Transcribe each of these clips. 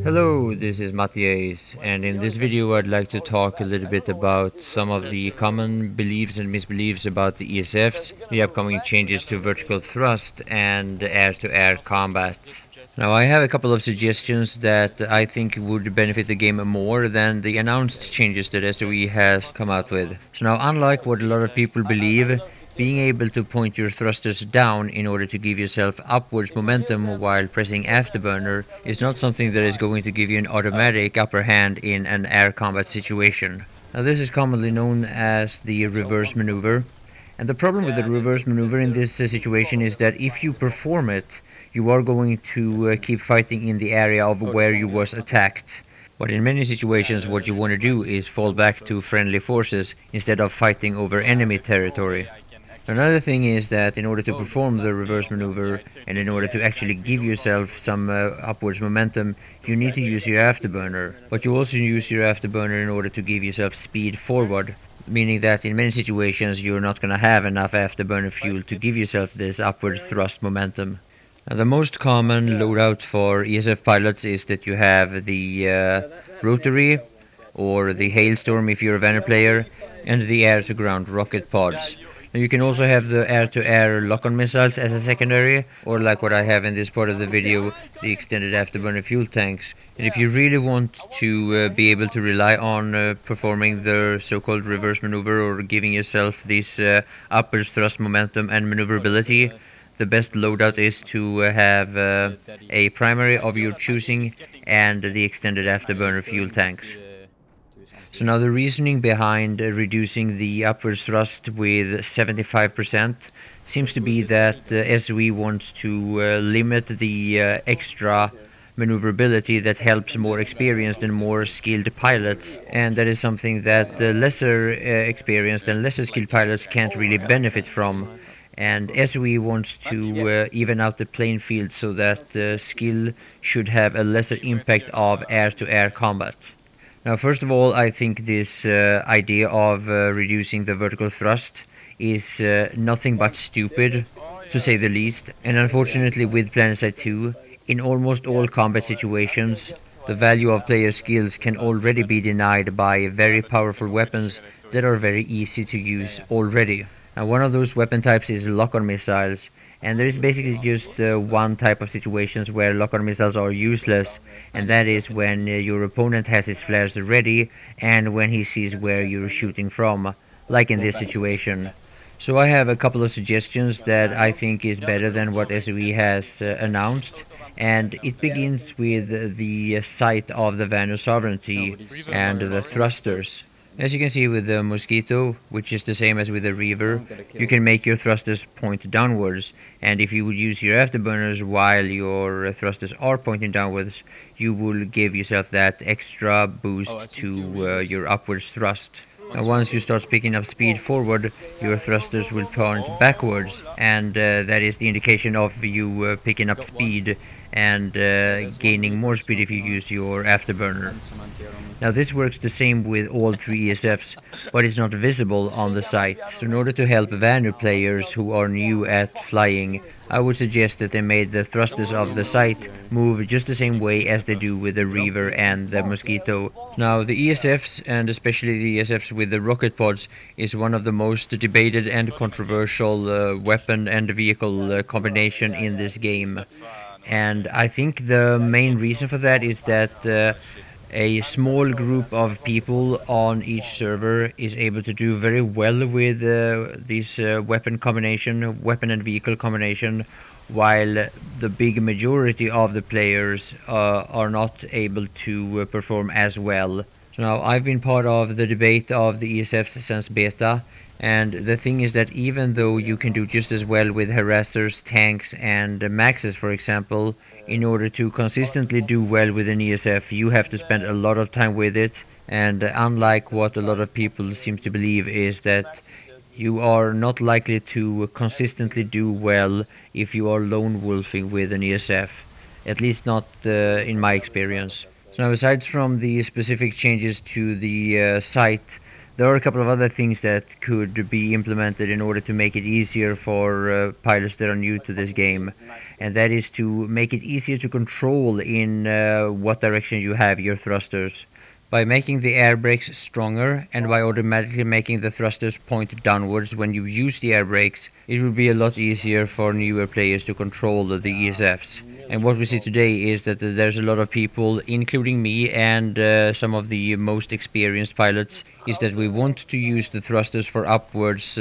Hello, this is MattiAce, and in this video I'd like to talk a little bit about some of the common beliefs and misbeliefs about the ESFs, the upcoming changes to vertical thrust and air-to-air combat. Now I have a couple of suggestions that I think would benefit the game more than the announced changes that SOE has come out with. So now, unlike what a lot of people believe, being able to point your thrusters down in order to give yourself upwards momentum while pressing afterburner is not something that is going to give you an automatic upper hand in an air combat situation. Now this is commonly known as the reverse maneuver, and the problem with the reverse maneuver in this situation is that if you perform it, you are going to keep fighting in the area of where you was attacked. But in many situations what you want to do is fall back to friendly forces instead of fighting over enemy territory. Another thing is that in order to perform the reverse maneuver and in order to actually give yourself some upwards momentum, you need to use your afterburner. But you also use your afterburner in order to give yourself speed forward, meaning that in many situations you're not going to have enough afterburner fuel to give yourself this upward thrust momentum. The most common loadout for ESF pilots is that you have the rotary, or the hailstorm if you're a Vanner player, and the air-to-ground rocket pods. Now you can also have the air-to-air lock-on missiles as a secondary, or like what I have in this part of the video, the extended afterburner fuel tanks. And if you really want to be able to rely on performing the so-called reverse maneuver or giving yourself this upwards thrust momentum and maneuverability, the best loadout is to have a primary of your choosing and the extended afterburner fuel tanks. So now the reasoning behind reducing the upwards thrust with 75% seems to be that SOE wants to limit the extra maneuverability that helps more experienced and more skilled pilots, and that is something that lesser experienced and lesser skilled pilots can't really benefit from. And SOE wants to even out the playing field so that skill should have a lesser impact of air-to-air combat. Now, first of all, I think this idea of reducing the vertical thrust is nothing but stupid, to say the least. And unfortunately, with Planetside 2, in almost all combat situations, the value of player skills can already be denied by very powerful weapons that are very easy to use already. Now, one of those weapon types is lock-on missiles, and there is basically just one type of situations where lock-on missiles are useless, and that is when your opponent has his flares ready and when he sees where you're shooting from, like in this situation. So I have a couple of suggestions that I think is better than what SOE has announced, and it begins with the sight of the Vanner sovereignty and the thrusters. As you can see with the Mosquito, which is the same as with the Reaver, you can make your thrusters point downwards, and if you would use your afterburners while your thrusters are pointing downwards, you will give yourself that extra boost to your upwards thrust. Now once you start picking up speed forward, your thrusters will point backwards, and that is the indication of you picking up speed and gaining more speed if you use your afterburner. Now this works the same with all three ESFs, but it's not visible on the site. So in order to help Vanner players who are new at flying, I would suggest that they made the thrusters of the site move just the same way as they do with the Reaver and the Mosquito. Now the ESFs, and especially the ESFs with the rocket pods, is one of the most debated and controversial weapon and vehicle combination in this game. And I think the main reason for that is that a small group of people on each server is able to do very well with this weapon and vehicle combination, while the big majority of the players are not able to perform as well. So now I've been part of the debate of the ESFs since beta, and the thing is that even though you can do just as well with harassers, tanks and maxes for example, in order to consistently do well with an ESF you have to spend a lot of time with it, and unlike what a lot of people seem to believe is that you are not likely to consistently do well if you are lone wolfing with an ESF, at least not in my experience. So now, aside from the specific changes to the site, there are a couple of other things that could be implemented in order to make it easier for pilots that are new to this game. and that is to make it easier to control in what direction you have your thrusters. By making the air brakes stronger and by automatically making the thrusters point downwards when you use the air brakes, it will be a lot easier for newer players to control the ESFs. And what we see today is that there's a lot of people, including me and some of the most experienced pilots, is that we want to use the thrusters for upwards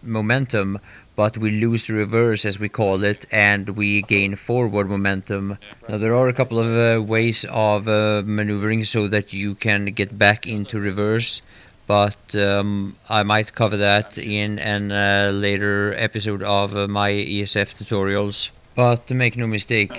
momentum, but we lose reverse, as we call it, and we gain forward momentum. Now there are a couple of ways of maneuvering so that you can get back into reverse, but I might cover that in a later episode of my ESF tutorials. But make no mistake,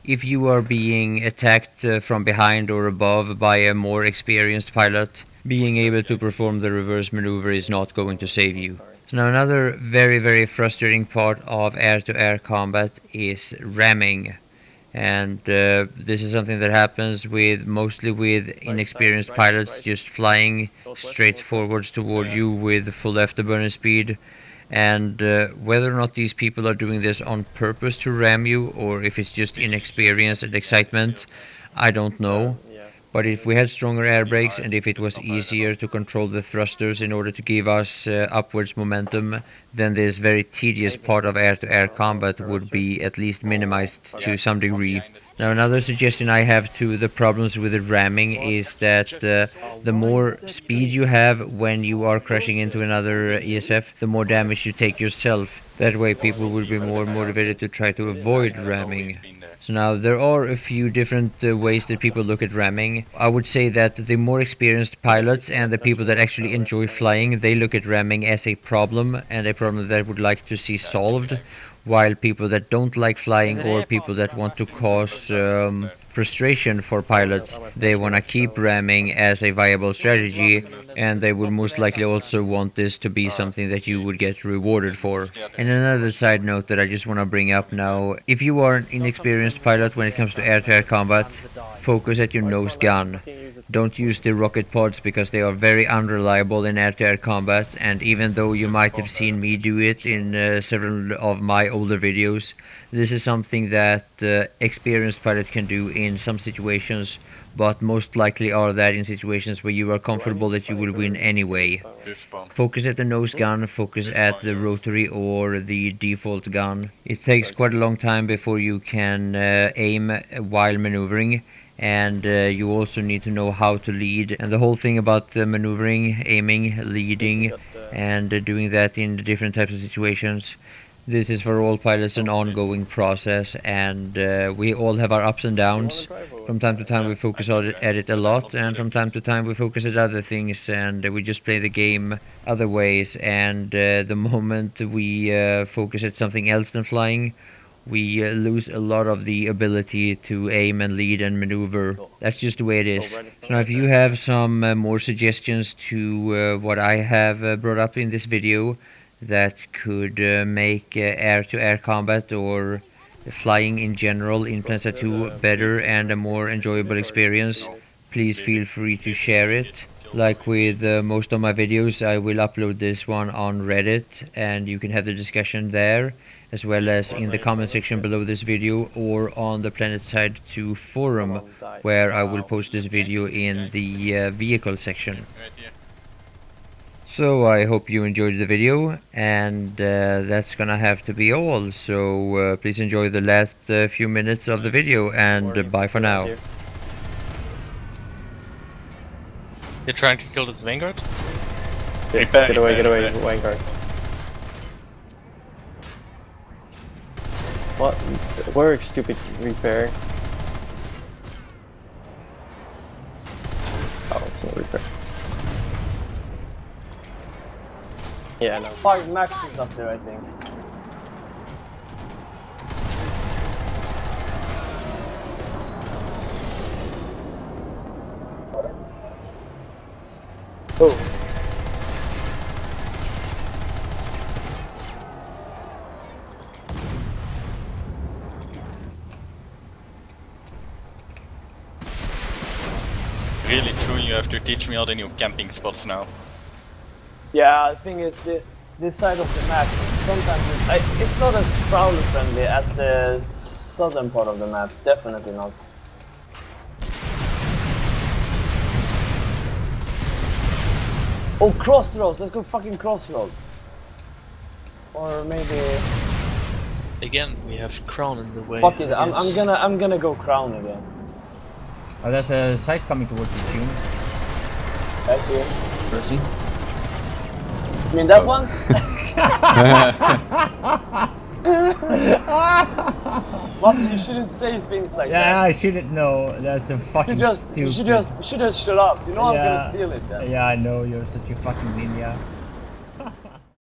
if you are being attacked from behind or above by a more experienced pilot, being able to perform the reverse maneuver is not going to save you. So now another very frustrating part of air-to-air combat is ramming. And this is something that happens mostly with inexperienced pilots just flying straight forwards toward you with full afterburner speed. And whether or not these people are doing this on purpose to ram you, or if it's just inexperience and excitement, I don't know. But if we had stronger air brakes and if it was easier to control the thrusters in order to give us upwards momentum, then this very tedious part of air-to-air combat would be at least minimized to some degree. Now another suggestion I have to the problems with the ramming is that the more speed you have when you are crashing into another ESF, the more damage you take yourself. That way people will be more motivated to try to avoid ramming. So now there are a few different ways that people look at ramming. I would say that the more experienced pilots and the people that actually enjoy flying, they look at ramming as a problem and a problem that would like to see solved, while people that don't like flying or people that want to cause frustration for pilots, they want to keep ramming as a viable strategy, and they would most likely also want this to be something that you would get rewarded for. And another side note that I just want to bring up now, if you are an inexperienced pilot when it comes to air-to-air combat, focus at your nose gun. Don't use the rocket pods because they are very unreliable in air-to-air combat, and even though you might have seen me do it in several of my older videos, this is something that experienced pilots can do in some situations, but most likely are that in situations where you are comfortable that you will win anyway. Focus at the nose gun, focus at the rotary or the default gun. It takes quite a long time before you can aim while maneuvering, and you also need to know how to lead. And the whole thing about maneuvering, aiming, leading, and doing that in the different types of situations, this is for all pilots an ongoing process, and we all have our ups and downs. From time to time we focus at it a lot, and from time to time we focus at other things, and we just play the game other ways. And the moment we focus at something else than flying, we lose a lot of the ability to aim and lead and maneuver. That's just the way it is. So now if you have some more suggestions to what I have brought up in this video that could make air-to-air combat or flying in general in Planetside 2 better and a more enjoyable experience, please feel free to share it. Like with most of my videos, I will upload this one on Reddit, and you can have the discussion there, as well as in the comment section below this video or on the Planetside 2 forum, where I will post this video in the vehicle section. So I hope you enjoyed the video, and that's gonna have to be all. So please enjoy the last few minutes of the video, and bye for now. You're trying to kill this Vanguard? Get away, Vanguard. What? Work, stupid repair. Oh, it's not repair. Yeah, no. Fuck, Max is up there, I think. Oh. Really true, you have to teach me all the new camping spots now. Yeah, I think it's this side of the map. sometimes it's not as prowler friendly as the southern part of the map. Definitely not. Oh, crossroads! Let's go fucking crossroads. Or maybe. Again, we have Crown in the way. Fuck it! I'm gonna go Crown again. Oh, there's a site coming towards the tune. I see it. Percy? You mean that one? Martin, you shouldn't say things like that. Yeah, I shouldn't know. That's a fucking You stupid. should just shut up. You know I'm gonna steal it then. Yeah, I know. You're such a fucking ninja.